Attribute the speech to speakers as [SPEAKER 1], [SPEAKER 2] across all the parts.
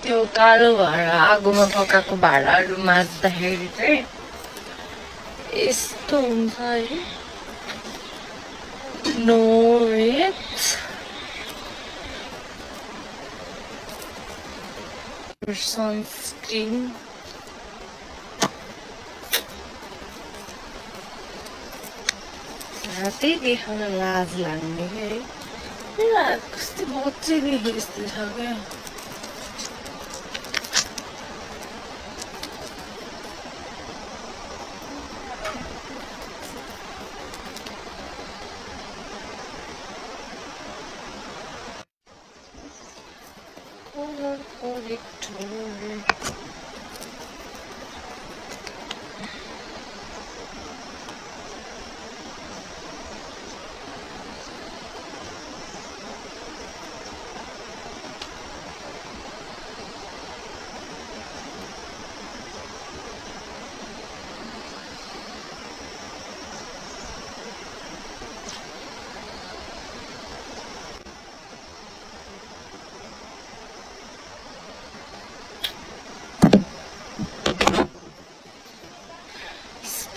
[SPEAKER 1] त्यो कालो भाँडा आगोमा पकाएको भाँडाहरू माझ्दाखेरि चाहिँ यस्तो हुन्छ है नो सनस्क्रिन त्यही देखाउन लाज लाग्ने क्या है कस्तो बच्चैदेखि यस्तो छ क्या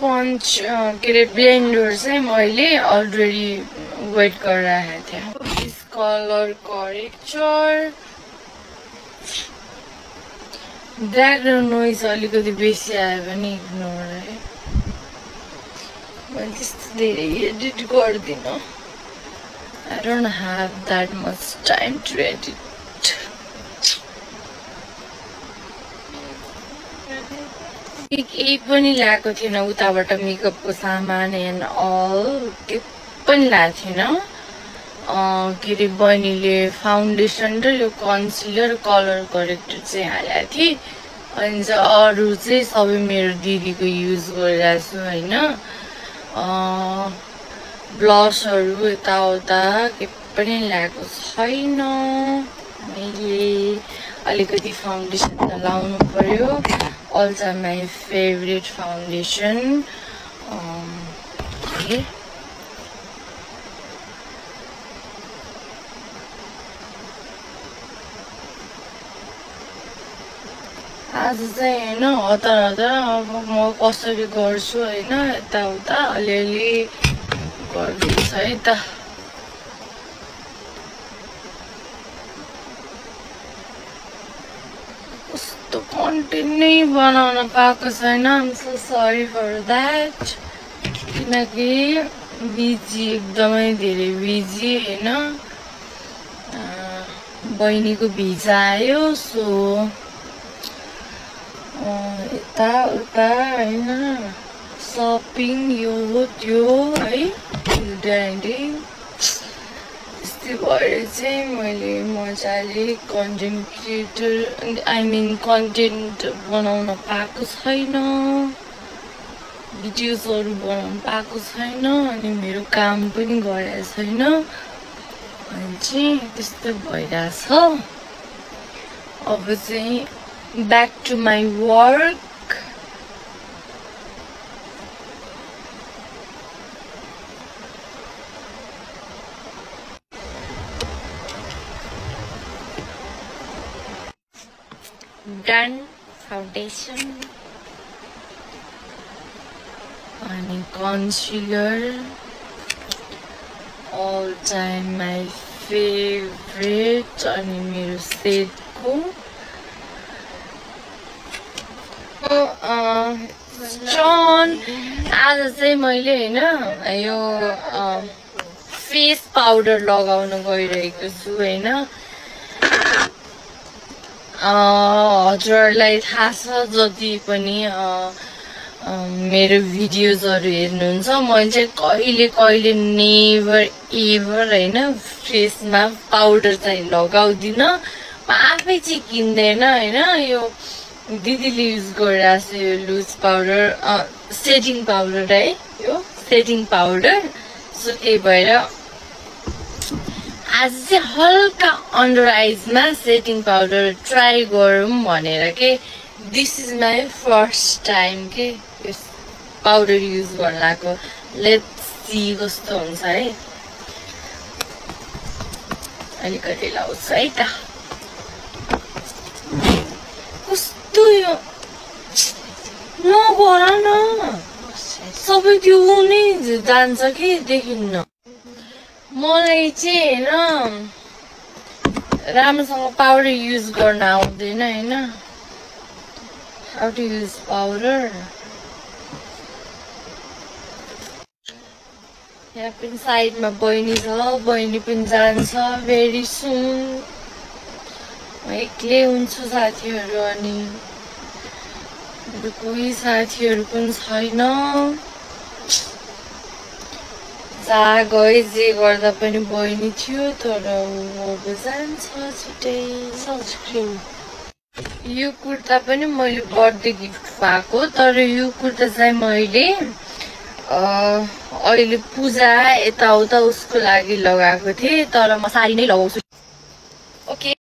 [SPEAKER 1] स्पन्ज के अरे ब्लेन्डर चाहिँ मैले अलरेडी वेट गरिरहेको थिएँ कलर करेक्टर ब्याकग्राउन्ड नोइज अलिकति बेसी आयो भने इग्नोर है मैले त्यस्तो धेरै एडिट गर्दिनँ I don't have that much time to edit केही पनि ल्याएको थिएन उताबाट मेकअपको सामान एन्ड अल केही पनि ल्याएको थिएन के अरे बहिनीले फाउन्डेसन र यो कन्सिलर कलर करेक्टर चाहिँ हालेको थिएँ अनि चाहिँ अरू चाहिँ सबै मेरो दिदीको युज गरिरहेको छु होइन ब्लसहरू यताउता केही पनि ल्याएको छैन मैले अलिकति फाउन्डेसन त लाउनु पर्यो also my favorite foundation okay आज चाहिँ हैन हतार अब म कसरी गर्छु हैन यताउता अलिअलि गर्दैछ है त कन्टेन्ट नै बनाउन पाएको छैन I'm so sorry for that किनकि बिजी एकदमै धेरै बिजी होइन बहिनीको भिजा आयो सो यता उता होइन सपिङ यो त्यो है त्यस्तै भएर चाहिँ मैले मजाले content creator I mean content बनाउन पाएको छैन भिडियोजहरू बनाउन पाएको छैन अनि मेरो काम पनि गरेको छैन अनि चाहिँ त्यस्तो भइरहेछ अब चाहिँ back to my work done foundation and concealer all time my favorite अनि मेरो सेटको स्टोन आज चाहिँ मैले हैन यो फेस पाउडर लगाउन गइरहेको छु हैन हजुरलाई थाहा छ जति पनि मेरो भिडियोजहरु हेर्नुहुन्छ मैले चाहिँ कहिले कहिले नेभर एभर हैन फेसमा पाउडर चाहिँ लगाउँदिन म आफै चाहिँ किन्दैन हैन यो दिदीले युज गरिरहेको छ यो लुज पाउडर सेटिङ पाउडर है यो सेटिङ पाउडर सो त्यही भएर आज चाहिँ हल्का अन्डर आइजमा सेटिङ पाउडर ट्राई गरौँ भनेर के this is my first time के यो पाउडर युज गर्न आएको लेट्स सी कस्तो हुन्छ है अलिकति लाउँछु है त यो नगर न सबै त्यो नै जान्छ कि देखिन्न मलाई चाहिँ हैन राम्रोसँग पाउडर युज गर्न आउँदैन हैन हाउ टु युज पाउडर यहाँ पनि साइडमा बहिनी छ बहिनी पनि जान्छ भेरी सुन म एक्लै हुन्छु साथीहरू अनि कोही साथीहरू पनि छैन जहाँ गए जे गर्दा पनि बहिनी थियो तर अब जान्छ छिटै सनस्क्रिन यो कुर्ता पनि मैले बर्थडे गिफ्ट पाएको तर यो कुर्ता चाहिँ मैले अहिले पूजा यताउता उसको लागि लगाएको थिएँ तर म साडी नै लगाउँछु